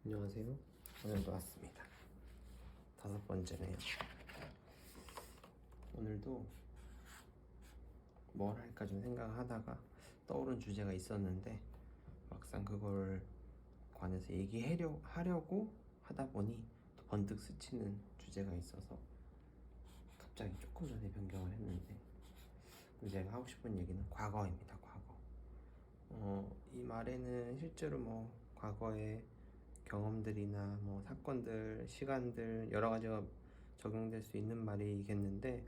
안녕하세요. 오늘도 왔습니다. 5번째네요. 오늘도 뭘 할까 좀 생각하다가 떠오른 주제가 있었는데 막상 그걸 관해서 얘기하려고 하다 보니 또 번뜩 스치는 주제가 있어서 갑자기 조금 전에 변경을 했는데, 제가 하고 싶은 얘기는 과거입니다. 과거. 이 말에는 실제로 과거에 경험들이나 사건들, 시간들 여러 가지가 적용될 수 있는 말이겠는데,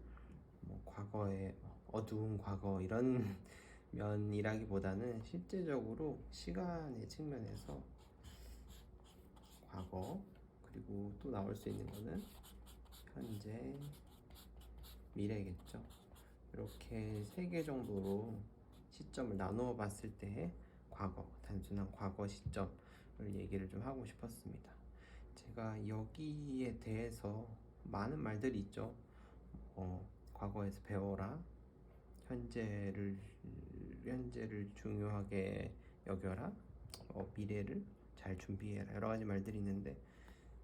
과거의 어두운 과거 이런 면이라기보다는 실제적으로 시간의 측면에서 과거, 그리고 또 나올 수 있는 거는 현재, 미래겠죠. 이렇게 3개 정도로 시점을 나누어 봤을 때의 과거, 단순한 과거 시점을 얘기를 좀 하고 싶었습니다. 제가 여기에 대해서 많은 말들이 있죠. 과거에서 배워라, 현재를 중요하게 여겨라, 미래를 잘 준비해라, 여러 가지 말들이 있는데,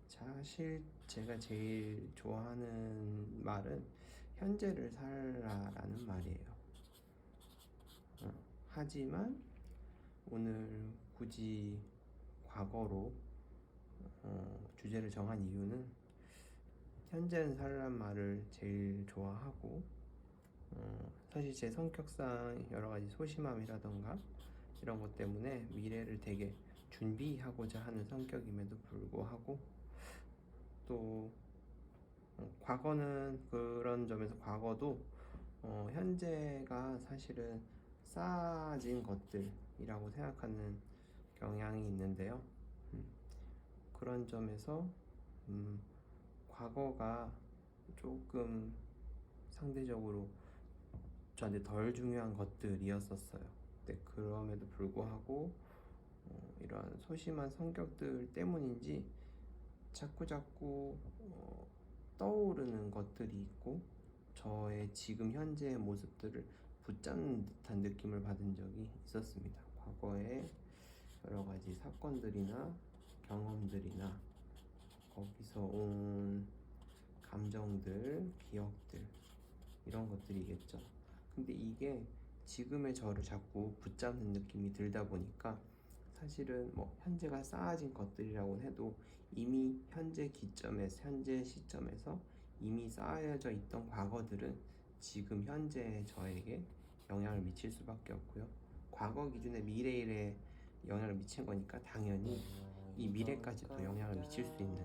사실 제가 제일 좋아하는 말은 현재를 살아라는 말이에요. 하지만 오늘 굳이 과거로 주제를 정한 이유는, 현재는 살란 말을 제일 좋아하고, 사실 제 성격상 여러 가지 소심함이라던가 이런 것 때문에 미래를 되게 준비하고자 하는 성격임에도 불구하고, 또 과거는 그런 점에서 과거도 현재가 사실은 쌓아진 것들이라고 생각하는 경향이 있는데요. 그런 점에서 과거가 조금 상대적으로 저한테 덜 중요한 것들이었었어요. 근데 그럼에도 불구하고 이러한 소심한 성격들 때문인지 자꾸 떠오르는 것들이 있고, 저의 지금 현재의 모습들을 붙잡는 듯한 느낌을 받은 적이 있었습니다. 과거에 여러 가지 사건들이나 경험들이나 거기서 온 감정들, 기억들, 이런 것들이겠죠. 근데 이게 지금의 저를 자꾸 붙잡는 느낌이 들다 보니까, 사실은 현재가 쌓아진 것들이라고 해도 이미 현재 시점에서 이미 쌓여져 있던 과거들은 지금 현재의 저에게 영향을 미칠 수밖에 없고요. 과거 기준의 미래에 영향을 미친 거니까 당연히 이 미래까지도 영향을 미칠 수 있는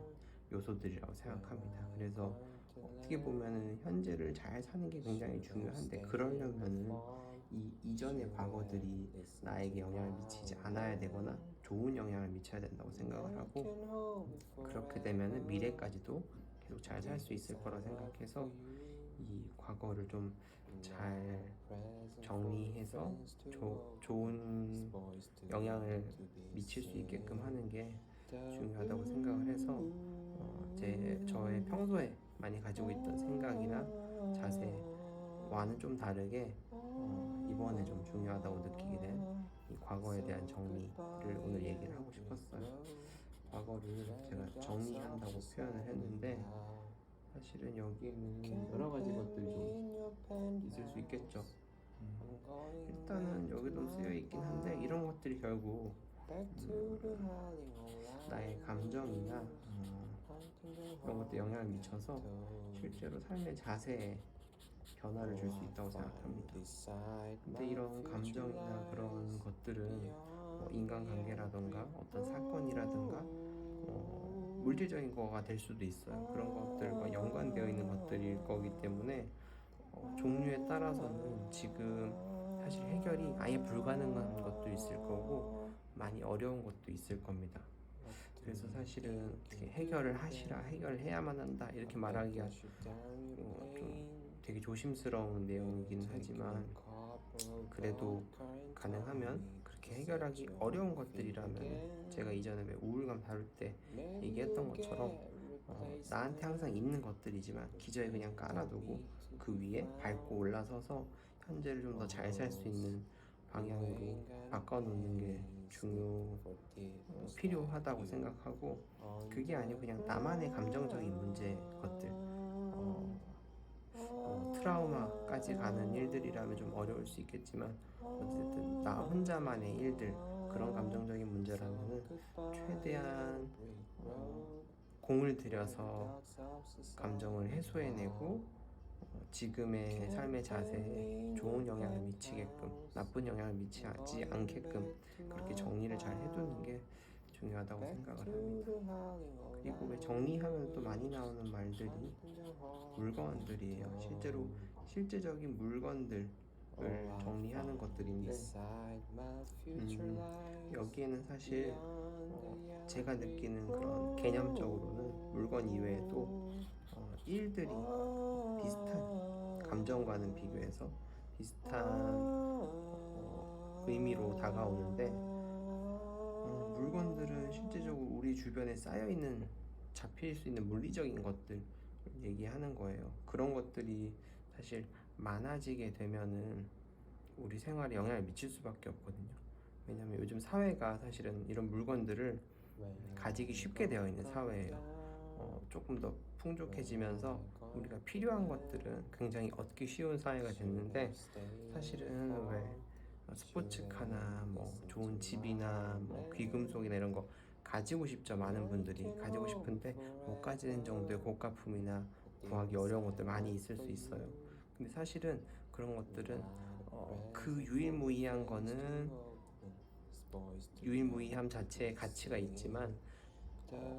요소들이라고 생각합니다. 그래서 어떻게 보면은 현재를 잘 사는 게 굉장히 중요한데, 그러려면은 이 이전의 과거들이 나에게 영향을 미치지 않아야 되거나 좋은 영향을 미쳐야 된다고 생각을 하고, 그렇게 되면은 미래까지도 계속 잘 살 수 있을 거라 생각해서 이 과거를 좀 잘 정리해서 좋은 영향을 미칠 수 있게끔 하는 게 중요하다고 생각을 해서, 저의 평소에 많이 가지고 있던 생각이나 자세와는 좀 다르게 이번에 좀 중요하다고 느끼게 된 이 과거에 대한 정리를 오늘 얘기를 하고 싶었어요. 과거를 제가 정리한다고 표현을 했는데, 사실은 여기에는 여러 가지 것들이 좀 있을 수 있겠죠. 일단은 여기도 쓰여 있긴 한데, 이런 것들이 결국 나의 감정이나 이런 것도 영향을 미쳐서 실제로 삶의 자세에 변화를 줄 수 있다고 생각합니다. 근데 이런 감정이나 그런 것들은 인간관계라던가 어떤 사건이라던가 물질적인 거가 될 수도 있어요. 그런 것들과 연관되어 있는 것들일 거기 때문에 종류에 따라서는 지금 사실 해결이 아예 불가능한 것도 있을 거고, 많이 어려운 것도 있을 겁니다. 그래서 사실은 어떻게 해결을 하시라, 해결해야만 한다 이렇게 말하기가 좀 되게 조심스러운 내용이긴 하지만, 그래도 가능하면 그렇게 해결하기 어려운 것들이라면, 제가 이전에 왜 우울감 다룰 때 얘기했던 것처럼 나한테 항상 있는 것들이지만 기저에 그냥 깔아두고 그 위에 밟고 올라서서 현재를 좀 더 잘 살 수 있는 방향으로 바꿔놓는 게 필요하다고 생각하고, 그게 아니고 그냥 나만의 감정적인 문제 것들, 트라우마까지 가는 일들이라면 좀 어려울 수 있겠지만 어쨌든 나 혼자만의 일들, 그런 감정적인 문제라면은 최대한 공을 들여서 감정을 해소해내고 지금의 삶의 자세에 좋은 영향을 미치게끔, 나쁜 영향을 미치지 않게끔 그렇게 정리를 잘 해두는 게 중요하다고 생각을 합니다. 그리고 왜 정리하면 또 많이 나오는 말들이 물건들이에요. 실제로 실제적인 물건들을 정리하는 것들인데, 여기에는 사실 제가 느끼는 그런 개념적으로는 물건 이외에도 일들이 비슷한, 감정과는 비교해서 비슷한 의미로 다가오는데, 물건들은 실제적으로 우리 주변에 쌓여있는, 잡힐 수 있는 물리적인 것들 얘기하는 거예요. 그런 것들이 사실 많아지게 되면은 우리 생활에 영향을 미칠 수밖에 없거든요. 왜냐면 요즘 사회가 사실은 이런 물건들을 가지기 쉽게 되어 있는 사회예요. 조금 더 풍족해지면서 우리가 필요한 것들은 굉장히 얻기 쉬운 사회가 됐는데, 사실은 왜 스포츠카나 뭐 좋은 집이나 뭐 귀금속이나 이런 거 가지고 싶죠. 많은 분들이 가지고 싶은데 못 가지는 정도의 고가품이나 구하기 어려운 것들 많이 있을 수 있어요. 근데 사실은 그런 것들은 그 유일무이한 거는 유일무이함 자체의 가치가 있지만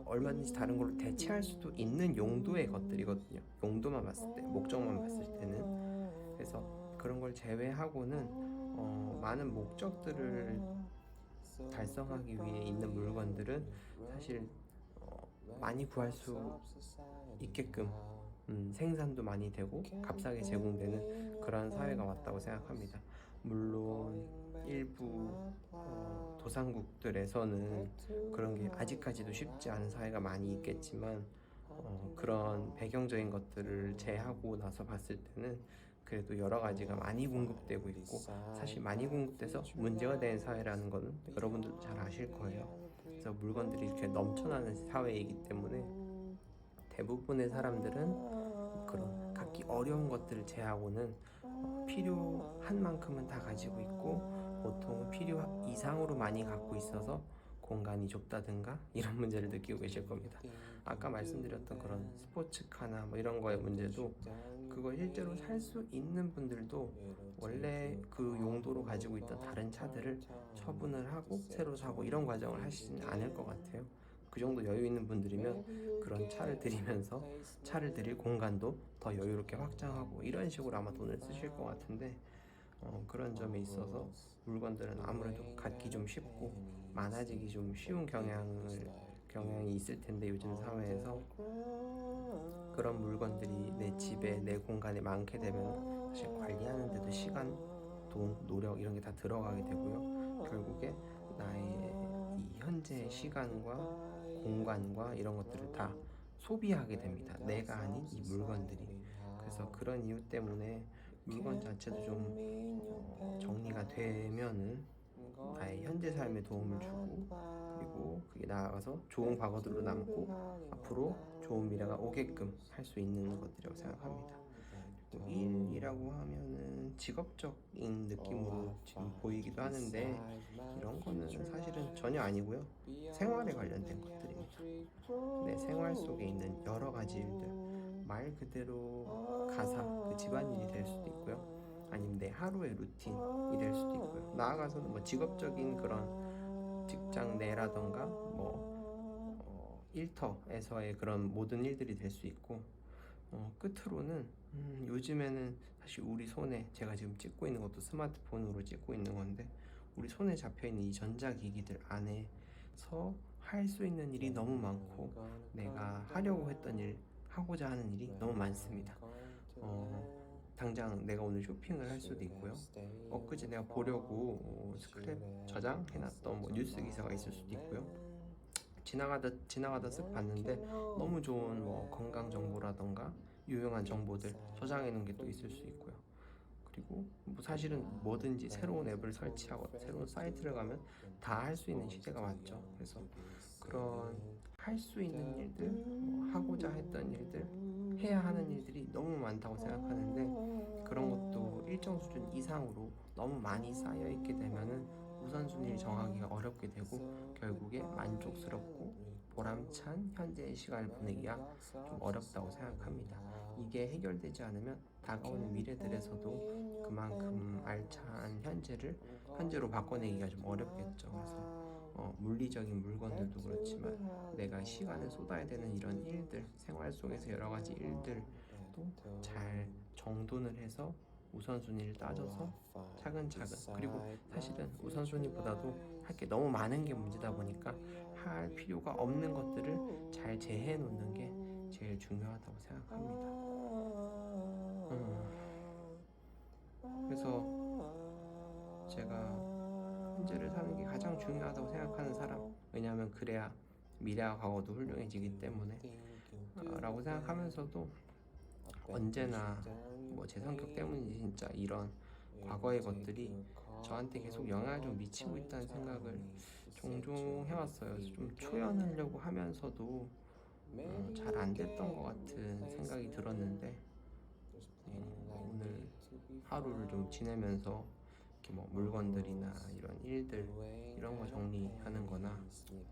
얼마든지 다른 걸로 대체할 수도 있는 용도의 것들이거든요. 용도만 봤을 때, 목적만 봤을 때는. 그래서 그런 걸 제외하고는 많은 목적들을 달성하기 위해 있는 물건들은 사실 많이 구할 수 있게끔 생산도 많이 되고 값싸게 제공되는 그런 사회가 왔다고 생각합니다. 물론 일부 도상국들에서는 그런 게 아직까지도 쉽지 않은 사회가 많이 있겠지만, 그런 배경적인 것들을 제하고 나서 봤을 때는 그래도 여러 가지가 많이 공급되고 있고, 사실 많이 공급돼서 문제가 되는 사회라는 거는 여러분들도 잘 아실 거예요. 그래서 물건들이 이렇게 넘쳐나는 사회이기 때문에 대부분의 사람들은 그런 갖기 어려운 것들을 제하고는 필요한 만큼은 다 가지고 있고, 보통은 필요 이상으로 많이 갖고 있어서 공간이 좁다든가 이런 문제를 느끼고 계실 겁니다. 아까 말씀드렸던 그런 스포츠카나 뭐 이런 거의 문제도, 그걸 실제로 살 수 있는 분들도 원래 그 용도로 가지고 있던 다른 차들을 처분을 하고 새로 사고 이런 과정을 하시진 않을 것 같아요. 그 정도 여유 있는 분들이면 그런 차를 들이면서 차를 들일 공간도 더 여유롭게 확장하고 이런 식으로 아마 돈을 쓰실 것 같은데, 그런 점에 있어서 물건들은 아무래도 갖기 좀 쉽고 많아지기 좀 쉬운 경향이 있을 텐데, 요즘 사회에서 그런 물건들이 내 집에, 내 공간에 많게 되면 사실 관리하는 데도 시간, 돈, 노력 이런 게 다 들어가게 되고요. 결국에 나의 이 현재의 시간과 공간과 이런 것들을 다 소비하게 됩니다. 내가 아닌 이 물건들이. 그래서 그런 이유 때문에 물건 자체도 좀 정리가 되면은 나의 현재 삶에 도움을 주고, 그리고 그게 나아가서 좋은 과거들로 남고 앞으로 좋은 미래가 오게끔 할 수 있는 것들이라고 생각합니다. 그리고 일이라고 하면은 직업적인 느낌으로 지금 보이기도 하는데, 이런 거는 사실은 전혀 아니고요. 생활에 관련된 것들입니다. 내 생활 속에 있는 여러 가지 일들, 말 그대로 가사, 그 집안일이 될 수도 있고요. 아니면 내 하루의 루틴이 될 수도 있고요. 나아가서는 뭐 직업적인 그런 직장 내라던가 뭐 일터에서의 그런 모든 일들이 될 수 있고, 끝으로는 요즘에는 사실 우리 손에, 제가 지금 찍고 있는 것도 스마트폰으로 찍고 있는 건데, 우리 손에 잡혀있는 이 전자기기들 안에서 할 수 있는 일이 너무 많고, 내가 하려고 했던 일, 하고자 하는 일이 너무 많습니다. 당장 내가 오늘 쇼핑을 할 수도 있고요. 엊그제 내가 보려고 스크랩 저장해놨던 뭐 뉴스 기사가 있을 수도 있고요. 지나가다 쓱 봤는데 너무 좋은 뭐 건강 정보라던가 유용한 정보들 저장해 놓은 게 또 있을 수 있고요. 그리고 뭐 사실은 뭐든지 새로운 앱을 설치하거나 새로운 사이트를 가면 다 할 수 있는 시대가 왔죠. 그래서 그런 할 수 있는 일들, 뭐 하고자 했던 일들, 해야 하는 일들이 너무 많다고 생각하는데 그런 것도 일정 수준 이상으로 너무 많이 쌓여 있게 되면은 우선순위를 정하기가 어렵게 되고 결국에 만족스럽고 보람찬 현재의 시간을 보내기가 좀 어렵다고 생각합니다. 이게 해결되지 않으면 다가오는 미래들에서도 그만큼 알찬 현재로 바꿔내기가 좀 어렵겠죠. 그래서 물리적인 물건들도 그렇지만 내가 시간을 쏟아야 되는 이런 일들, 생활 속에서 여러 가지 일들도 잘 정돈을 해서 우선순위를 따져서 차근차근, 그리고 사실은 우선순위보다도 할 게 너무 많은 게 문제다 보니까 할 필요가 없는 것들을 잘 제해 놓는 게 제일 중요하다고 생각합니다. 그래서 제가 현재를 사는 게 가장 중요하다고 생각하는 사람, 왜냐하면 그래야 미래와 과거도 훌륭해지기 때문에 라고 생각하면서도 언제나 뭐 제 성격 때문인지 진짜 이런 과거의 것들이 저한테 계속 영향을 좀 미치고 있다는 생각을 종종 해왔어요. 그래서 좀 초연하려고 하면서도 잘 안 됐던 것 같은 생각이 들었는데 오늘 하루를 좀 지내면서 이렇게 뭐 물건들이나 이런 일들 이런 거 정리하는 거나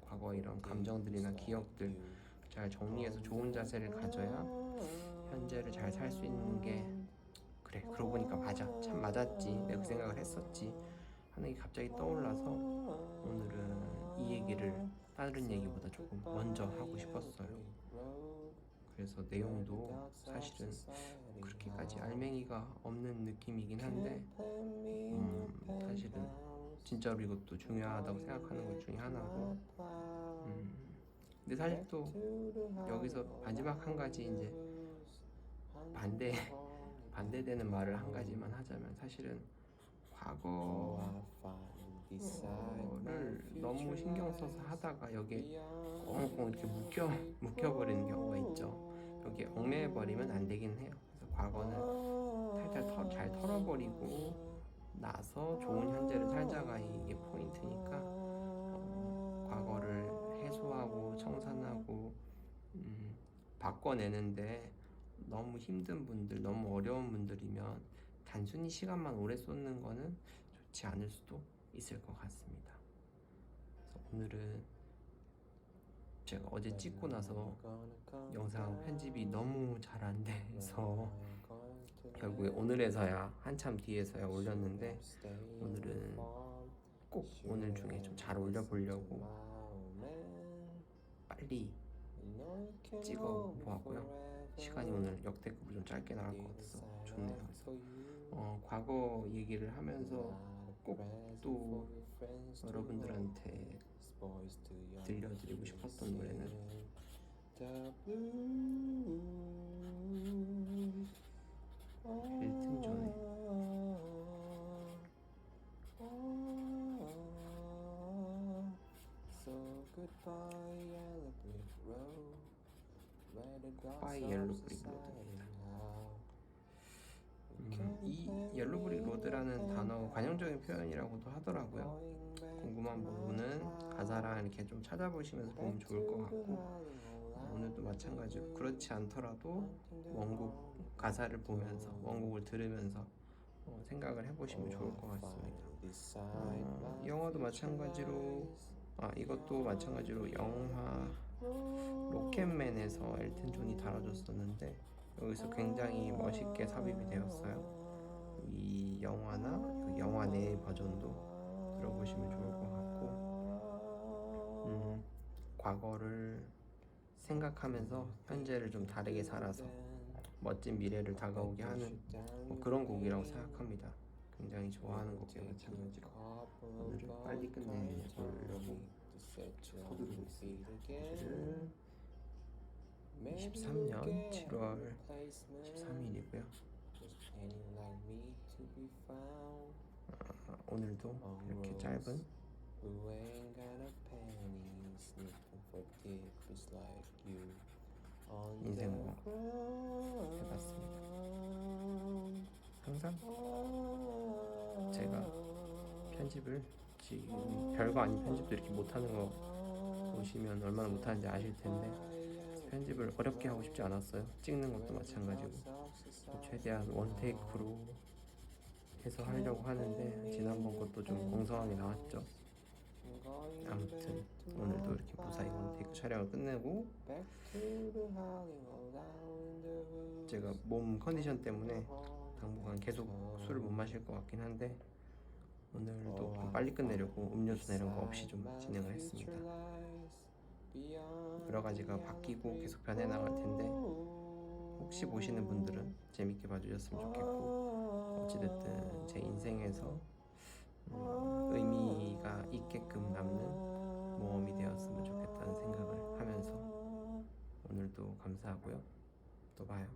과거의 이런 감정들이나 기억들 잘 정리해서 좋은 자세를 가져야 현재를 잘 살 수 있는 게, 그래 그러고 보니까 맞아, 참 맞았지, 내가 그 생각을 했었지 하는 게 갑자기 떠올라서 오늘은 이 얘기를 다른 얘기보다 조금 먼저 하고 싶었어요. 그래서 내용도 사실은 그렇게까지 알맹이가 없는 느낌이긴 한데 사실은 진짜로 이것도 중요하다고 생각하는 것 중에 하나고 근데 사실 또 여기서 마지막 한 가지 이제 반대되는 말을 한 가지만 하자면, 사실은 과거를 너무 신경 써서 하다가 여기에 꽁꽁 이렇게 묶여버리는 경우가 있죠. 여기에 얽매여버리면 안 되긴 해요. 그래서 과거는 탈탈 잘 털어버리고 나서 좋은 현재를 살자가 이게 포인트니까 과거를 해소하고 청산하고 바꿔내는데 너무 힘든 분들, 너무 어려운 분들이면 단순히 시간만 오래 쏟는 거는 좋지 않을 수도 있을 것 같습니다. 그래서 오늘은 제가 어제 찍고 나서 영상 편집이 너무 잘 안 돼서 결국에 오늘에서야 한참 뒤에서야 올렸는데, 오늘은 꼭 오늘 중에 좀 잘 올려보려고 빨리 찍어 보았고요. 시간이 오늘 역대급으로 좀 짧게 나갈 것 같아서 좋네요. 그래서 과거 얘기를 하면서 꼭 또 여러분들한테 들려드리고 싶었던 노래는 엘튼 존의 굿바이 옐로 브릭 로드입니다. 이 옐로 브릭 로드라는 단어 관용적인 표현이라고도 하더라고요. 궁금한 부분은 가사랑 이렇게 좀 찾아보시면서 보면 좋을 것 같고, 오늘도 마찬가지로 그렇지 않더라도 원곡 가사를 보면서 원곡을 들으면서 생각을 해보시면 좋을 것 같습니다. 영화도 마찬가지로 이것도 마찬가지로 영화 로켓맨에서 엘튼 존이 다뤄졌었는데 여기서 굉장히 멋있게 삽입이 되었어요. 이 영화나 그 영화 내 버전도 들어보시면 좋을 것 같고, 과거를 생각하면서 현재를 좀 다르게 살아서 멋진 미래를 다가오게 하는 뭐 그런 곡이라고 생각합니다. 굉장히 좋아하는 곡이라 마찬가지로 오늘은 빨리 끝내보려고 서두르고 있습니다. 오늘은 23년 7월 13일이고요. 오늘도 이렇게 짧은 인생곡 해봤습니다. 항상 제가 편집을 지금 별거 아닌 편집도 이렇게 못하는 거 보시면 얼마나 못하는지 아실 텐데 편집을 어렵게 하고 싶지 않았어요. 찍는 것도 마찬가지고 최대한 원테이크로 해서 하려고 하는데 지난번 것도 좀 엉성하게 나왔죠. 아무튼 오늘도 이렇게 무사히 원테이크 촬영을 끝내고 제가 몸 컨디션 때문에 당분간 계속 술을 못 마실 것 같긴 한데 오늘도 좀 빨리 끝내려고 음료수나 이런 거 없이 좀 진행을 했습니다. 여러 가지가 바뀌고 계속 변해 나갈 텐데 혹시 보시는 분들은 재밌게 봐주셨으면 좋겠고 어찌됐든 제 인생에서 의미가 있게끔 남는 모험이 되었으면 좋겠다는 생각을 하면서 오늘도 감사하고요. 또 봐요.